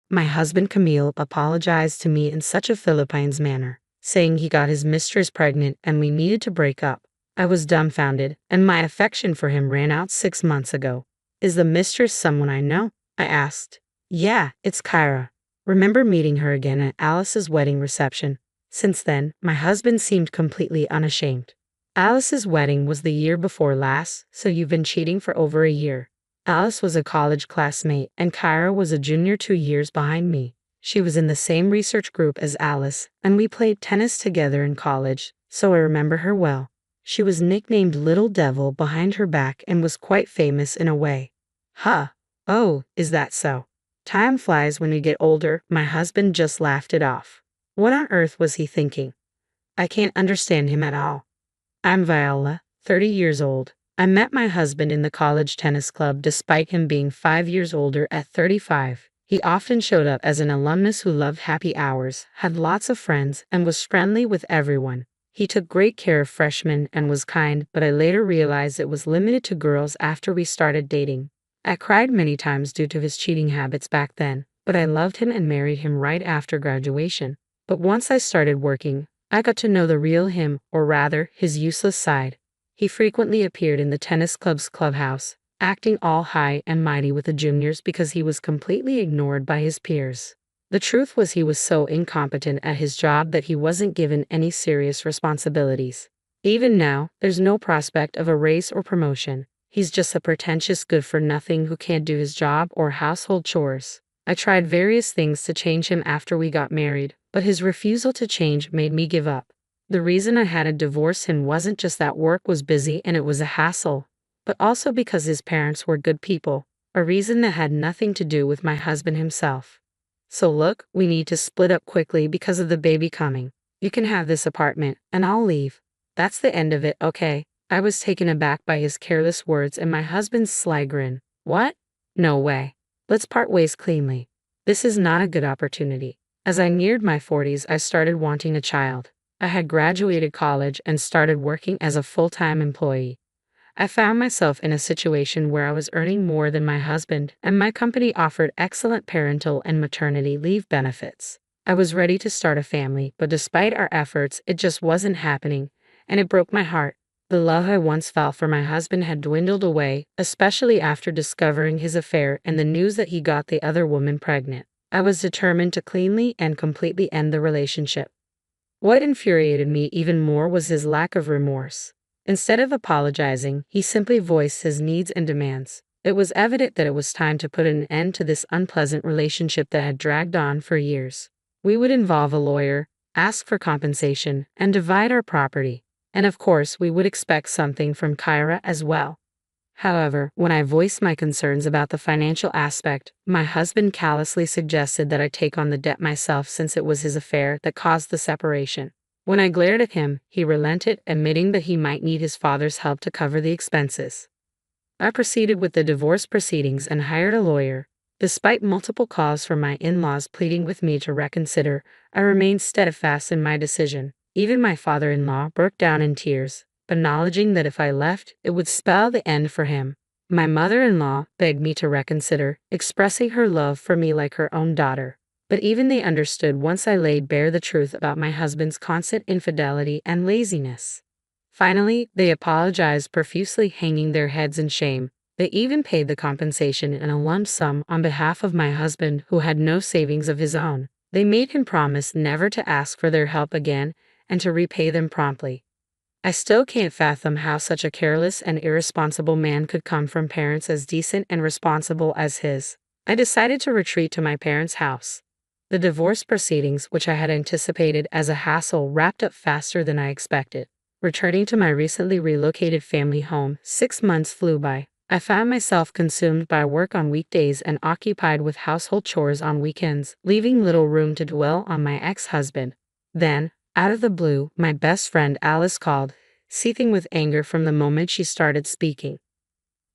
My husband Camille apologized to me in such a Philippines manner, saying he got his mistress pregnant and we needed to break up. I was dumbfounded, and my affection for him ran out 6 months ago. Is the mistress someone I know? I asked. Yeah, it's Kyra. Remember meeting her again at Alice's wedding reception. Since then, my husband seemed completely unashamed. Alice's wedding was the year before last, so you've been cheating for over a year. Alice was a college classmate, and Kyra was a junior 2 years behind me. She was in the same research group as Alice, and we played tennis together in college, so I remember her well. She was nicknamed Little Devil behind her back and was quite famous in a way. Huh. Oh, is that so? Time flies when you get older. My husband just laughed it off. What on earth was he thinking? I can't understand him at all. I'm Viola, 30 years old. I met my husband in the college tennis club despite him being 5 years older at 35. He often showed up as an alumnus who loved happy hours, had lots of friends, and was friendly with everyone. He took great care of freshmen and was kind, but I later realized it was limited to girls after we started dating. I cried many times due to his cheating habits back then, but I loved him and married him right after graduation. But once I started working, I got to know the real him, or rather, his useless side. He frequently appeared in the tennis club's clubhouse, acting all high and mighty with the juniors because he was completely ignored by his peers. The truth was he was so incompetent at his job that he wasn't given any serious responsibilities. Even now, there's no prospect of a raise or promotion. He's just a pretentious good-for-nothing who can't do his job or household chores. I tried various things to change him after we got married, but his refusal to change made me give up. The reason I had to divorce him wasn't just that work was busy and it was a hassle, but also because his parents were good people, a reason that had nothing to do with my husband himself. So look, we need to split up quickly because of the baby coming. You can have this apartment, and I'll leave. That's the end of it, okay? I was taken aback by his careless words and my husband's sly grin. What? No way. Let's part ways cleanly. This is not a good opportunity. As I neared my 40s, I started wanting a child. I had graduated college and started working as a full-time employee. I found myself in a situation where I was earning more than my husband, and my company offered excellent parental and maternity leave benefits. I was ready to start a family, but despite our efforts, it just wasn't happening, and it broke my heart. The love I once felt for my husband had dwindled away, especially after discovering his affair and the news that he got the other woman pregnant. I was determined to cleanly and completely end the relationship. What infuriated me even more was his lack of remorse. Instead of apologizing, he simply voiced his needs and demands. It was evident that it was time to put an end to this unpleasant relationship that had dragged on for years. We would involve a lawyer, ask for compensation, and divide our property. And of course, we would expect something from Kyra as well. However, when I voiced my concerns about the financial aspect, my husband callously suggested that I take on the debt myself since it was his affair that caused the separation. When I glared at him, he relented, admitting that he might need his father's help to cover the expenses. I proceeded with the divorce proceedings and hired a lawyer. Despite multiple calls from my in-laws pleading with me to reconsider, I remained steadfast in my decision. Even my father-in-law broke down in tears, acknowledging that if I left, it would spell the end for him. My mother-in-law begged me to reconsider, expressing her love for me like her own daughter. But even they understood once I laid bare the truth about my husband's constant infidelity and laziness. Finally, they apologized profusely, hanging their heads in shame. They even paid the compensation in a lump sum on behalf of my husband, who had no savings of his own. They made him promise never to ask for their help again and to repay them promptly. I still can't fathom how such a careless and irresponsible man could come from parents as decent and responsible as his. I decided to retreat to my parents' house. The divorce proceedings, which I had anticipated as a hassle, wrapped up faster than I expected. Returning to my recently relocated family home, 6 months flew by. I found myself consumed by work on weekdays and occupied with household chores on weekends, leaving little room to dwell on my ex-husband. Then, out of the blue, my best friend Alice called, seething with anger from the moment she started speaking.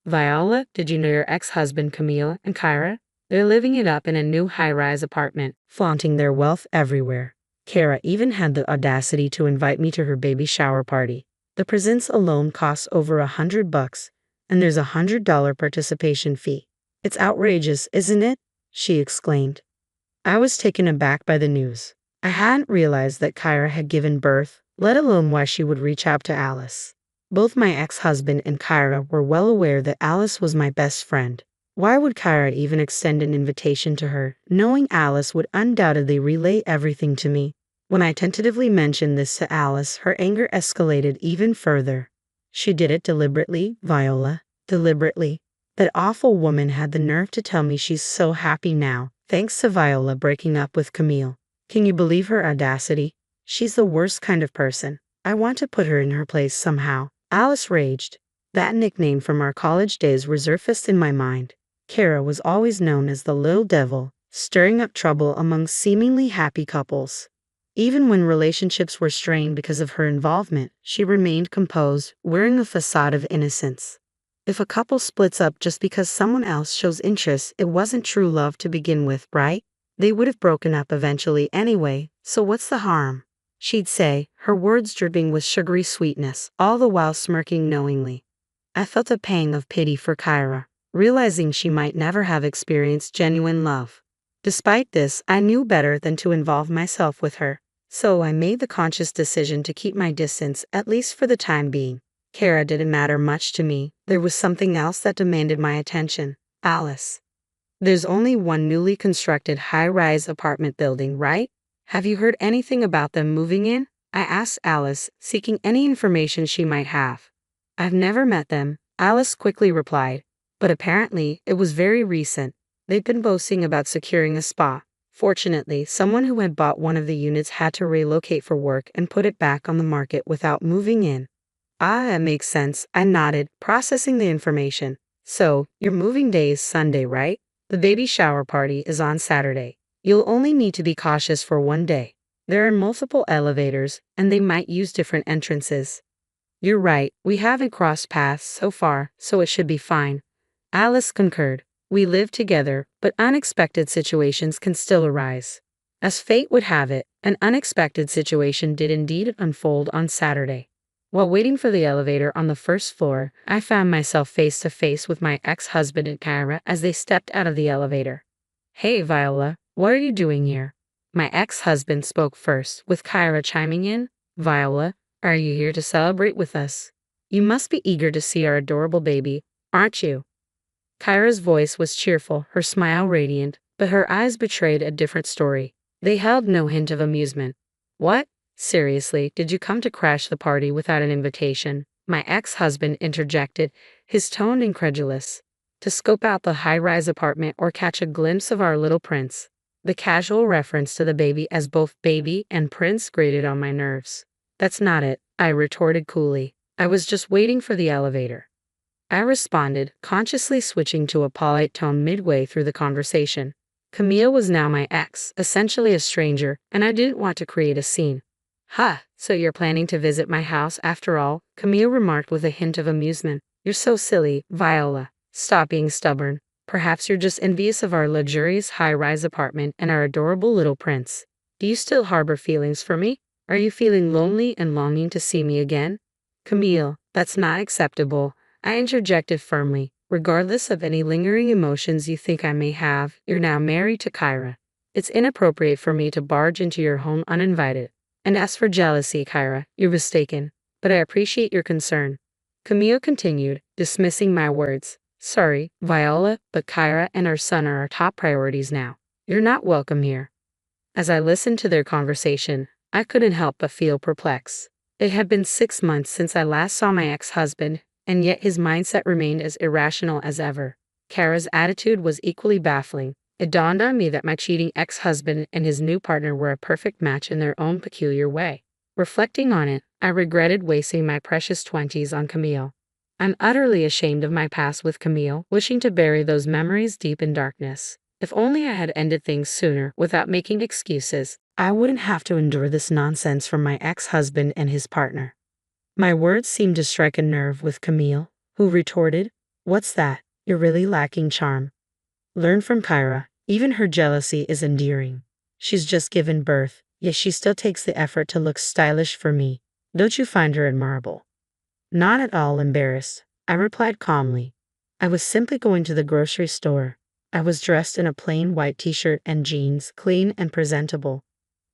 Viola, did you know your ex-husband Camille and Kyra? They're living it up in a new high-rise apartment, flaunting their wealth everywhere. Kara even had the audacity to invite me to her baby shower party. The presents alone cost over $100, and there's a $100 participation fee. It's outrageous, isn't it? She exclaimed. I was taken aback by the news. I hadn't realized that Kyra had given birth, let alone why she would reach out to Alice. Both my ex-husband and Kyra were well aware that Alice was my best friend. Why would Kyra even extend an invitation to her, knowing Alice would undoubtedly relay everything to me? When I tentatively mentioned this to Alice, her anger escalated even further. She did it deliberately, Viola. Deliberately. That awful woman had the nerve to tell me she's so happy now, thanks to Viola breaking up with Camille. Can you believe her audacity? She's the worst kind of person. I want to put her in her place somehow. Alice raged. That nickname from our college days resurfaced in my mind. Kara was always known as the little devil, stirring up trouble among seemingly happy couples. Even when relationships were strained because of her involvement, she remained composed, wearing a facade of innocence. If a couple splits up just because someone else shows interest, it wasn't true love to begin with, right? They would have broken up eventually anyway, so what's the harm? She'd say, her words dripping with sugary sweetness, all the while smirking knowingly. I felt a pang of pity for Kyra, realizing she might never have experienced genuine love. Despite this, I knew better than to involve myself with her, so I made the conscious decision to keep my distance, at least for the time being. Kara didn't matter much to me. There was something else that demanded my attention. Alice. There's only one newly constructed high-rise apartment building, right? Have you heard anything about them moving in? I asked Alice, seeking any information she might have. I've never met them, Alice quickly replied, but apparently it was very recent. They've been boasting about securing a spot. Fortunately, someone who had bought one of the units had to relocate for work and put it back on the market without moving in. Ah, it makes sense, I nodded, processing the information. So, your moving day is Sunday, right? The baby shower party is on Saturday. You'll only need to be cautious for one day. There are multiple elevators, and they might use different entrances. You're right, we haven't crossed paths so far, so it should be fine. Alice concurred. We live together, but unexpected situations can still arise. As fate would have it, an unexpected situation did indeed unfold on Saturday. While waiting for the elevator on the first floor, I found myself face to face with my ex-husband and Kyra as they stepped out of the elevator. Hey, Viola, what are you doing here? My ex-husband spoke first, with Kyra chiming in. Viola, are you here to celebrate with us? You must be eager to see our adorable baby, aren't you? Kyra's voice was cheerful, her smile radiant, but her eyes betrayed a different story. They held no hint of amusement. What? Seriously, did you come to crash the party without an invitation? My ex-husband interjected, his tone incredulous. To scope out the high-rise apartment or catch a glimpse of our little prince. The casual reference to the baby as both baby and prince grated on my nerves. That's not it, I retorted coolly. I was just waiting for the elevator. I responded, consciously switching to a polite tone midway through the conversation. Camille was now my ex, essentially a stranger, and I didn't want to create a scene. Ha, so you're planning to visit my house after all? Camille remarked with a hint of amusement. You're so silly, Viola. Stop being stubborn. Perhaps you're just envious of our luxurious high-rise apartment and our adorable little prince. Do you still harbor feelings for me? Are you feeling lonely and longing to see me again? Camille, that's not acceptable, I interjected firmly. Regardless of any lingering emotions you think I may have, you're now married to Kyra. It's inappropriate for me to barge into your home uninvited. And as for jealousy, Kyra, you're mistaken, but I appreciate your concern. Camille continued, dismissing my words. Sorry, Viola, but Kyra and our son are our top priorities now. You're not welcome here. As I listened to their conversation, I couldn't help but feel perplexed. It had been 6 months since I last saw my ex-husband, and yet his mindset remained as irrational as ever. Kyra's attitude was equally baffling. It dawned on me that my cheating ex-husband and his new partner were a perfect match in their own peculiar way. Reflecting on it, I regretted wasting my precious 20s on Camille. I'm utterly ashamed of my past with Camille, wishing to bury those memories deep in darkness. If only I had ended things sooner without making excuses, I wouldn't have to endure this nonsense from my ex-husband and his partner. My words seemed to strike a nerve with Camille, who retorted, What's that? You're really lacking charm. Learn from Kyra. Even her jealousy is endearing. She's just given birth, yet she still takes the effort to look stylish for me. Don't you find her admirable? Not at all embarrassed, I replied calmly. I was simply going to the grocery store. I was dressed in a plain white t-shirt and jeans, clean and presentable.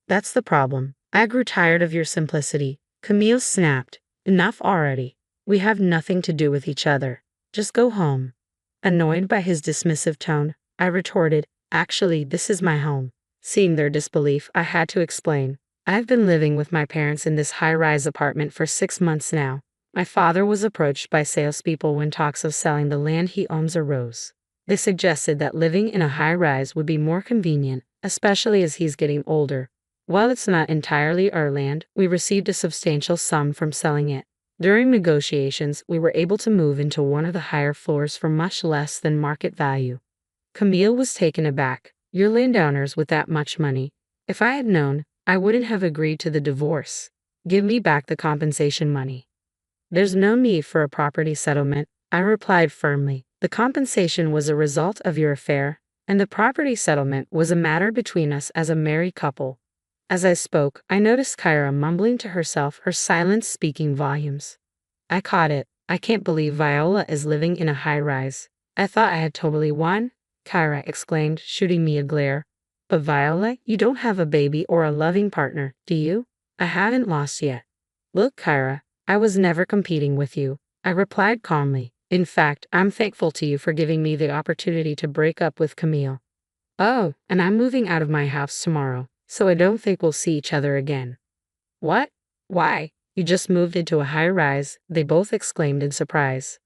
That's the problem. I grew tired of your simplicity. Camille snapped. Enough already. We have nothing to do with each other. Just go home. Annoyed by his dismissive tone, I retorted, actually, this is my home. Seeing their disbelief, I had to explain. I've been living with my parents in this high-rise apartment for 6 months now. My father was approached by salespeople when talks of selling the land he owns arose. They suggested that living in a high-rise would be more convenient, especially as he's getting older. While it's not entirely our land, we received a substantial sum from selling it. During negotiations, we were able to move into one of the higher floors for much less than market value. Camille was taken aback. You're landowners with that much money. If I had known, I wouldn't have agreed to the divorce. Give me back the compensation money. There's no need for a property settlement, I replied firmly. The compensation was a result of your affair, and the property settlement was a matter between us as a married couple. As I spoke, I noticed Kyra mumbling to herself, her silence speaking volumes. I caught it. I can't believe Viola is living in a high-rise. I thought I had totally won, Kyra exclaimed, shooting me a glare. But Viola, you don't have a baby or a loving partner, do you? I haven't lost yet. Look, Kyra, I was never competing with you, I replied calmly. In fact, I'm thankful to you for giving me the opportunity to break up with Camille. Oh, and I'm moving out of my house tomorrow, so I don't think we'll see each other again. What? Why? You just moved into a high-rise, they both exclaimed in surprise.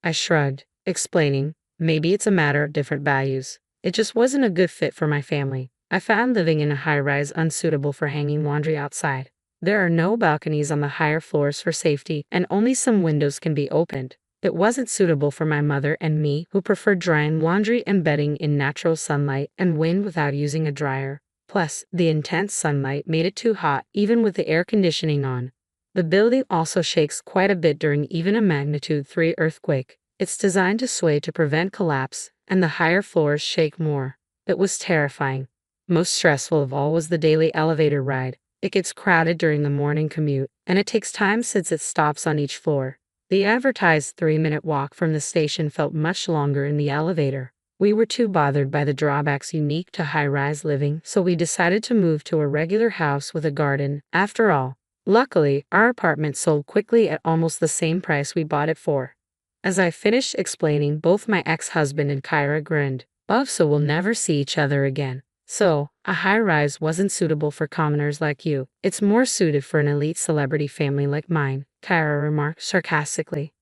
I shrugged, explaining, maybe it's a matter of different values. It just wasn't a good fit for my family. I found living in a high-rise unsuitable for hanging laundry outside. There are no balconies on the higher floors for safety, and only some windows can be opened. It wasn't suitable for my mother and me, who preferred drying laundry and bedding in natural sunlight and wind without using a dryer. Plus, the intense sunlight made it too hot even with the air conditioning on. The building also shakes quite a bit during even a magnitude 3 earthquake. It's designed to sway to prevent collapse, and the higher floors shake more. It was terrifying. Most stressful of all was the daily elevator ride. It gets crowded during the morning commute, and it takes time since it stops on each floor. The advertised 3-minute walk from the station felt much longer in the elevator. We were too bothered by the drawbacks unique to high-rise living, so we decided to move to a regular house with a garden. After all, luckily, our apartment sold quickly at almost the same price we bought it for. As I finished explaining, both my ex-husband and Kyra grinned. Oh, so we'll never see each other again. So, a high-rise wasn't suitable for commoners like you. It's more suited for an elite celebrity family like mine, Kyra remarked sarcastically.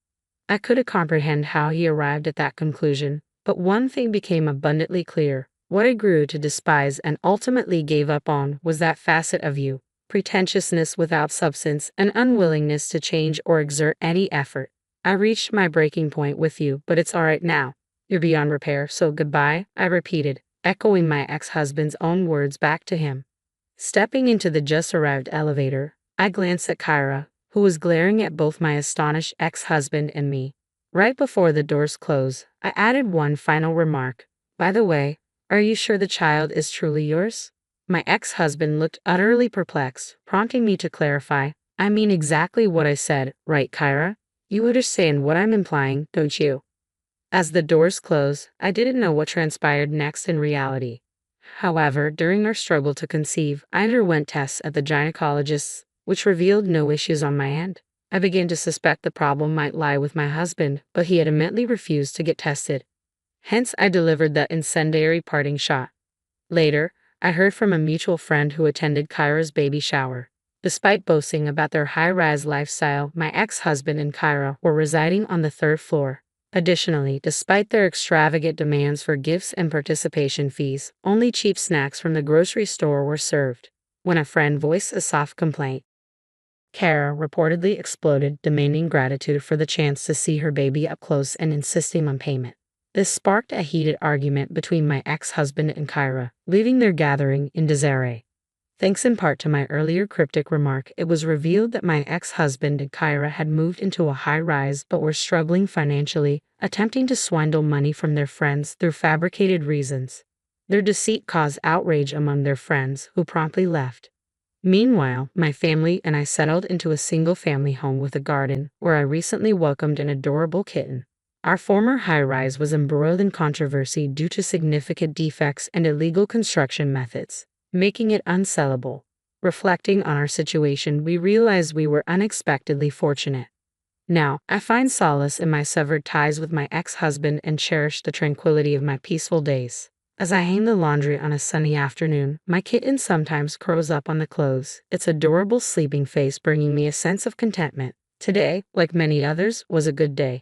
I couldn't comprehend how he arrived at that conclusion, but one thing became abundantly clear. What I grew to despise and ultimately gave up on was that facet of you, pretentiousness without substance, and unwillingness to change or exert any effort. I reached my breaking point with you, but it's all right now. You're beyond repair, so goodbye, I repeated, echoing my ex-husband's own words back to him. Stepping into the just-arrived elevator, I glanced at Kyra, who was glaring at both my astonished ex-husband and me. Right before the doors closed, I added one final remark. By the way, are you sure the child is truly yours? My ex-husband looked utterly perplexed, prompting me to clarify. I mean exactly what I said, right, Kyra? You understand what I'm implying, don't you? As the doors closed, I didn't know what transpired next in reality. However, during our struggle to conceive, I underwent tests at the gynecologist, which revealed no issues on my end. I began to suspect the problem might lie with my husband, but he adamantly refused to get tested. Hence, I delivered that incendiary parting shot. Later, I heard from a mutual friend who attended Kyra's baby shower. Despite boasting about their high-rise lifestyle, my ex-husband and Kyra were residing on the 3rd floor. Additionally, despite their extravagant demands for gifts and participation fees, only cheap snacks from the grocery store were served. When a friend voiced a soft complaint, Kara reportedly exploded, demanding gratitude for the chance to see her baby up close and insisting on payment. This sparked a heated argument between my ex-husband and Kyra, leaving their gathering in disarray. Thanks in part to my earlier cryptic remark, it was revealed that my ex-husband and Kyra had moved into a high-rise but were struggling financially, attempting to swindle money from their friends through fabricated reasons. Their deceit caused outrage among their friends, who promptly left. Meanwhile, my family and I settled into a single-family home with a garden, where I recently welcomed an adorable kitten. Our former high-rise was embroiled in controversy due to significant defects and illegal construction methods, making it unsellable. Reflecting on our situation, we realized we were unexpectedly fortunate. Now, I find solace in my severed ties with my ex-husband and cherish the tranquility of my peaceful days. As I hang the laundry on a sunny afternoon, my kitten sometimes curls up on the clothes, its adorable sleeping face bringing me a sense of contentment. Today, like many others, was a good day.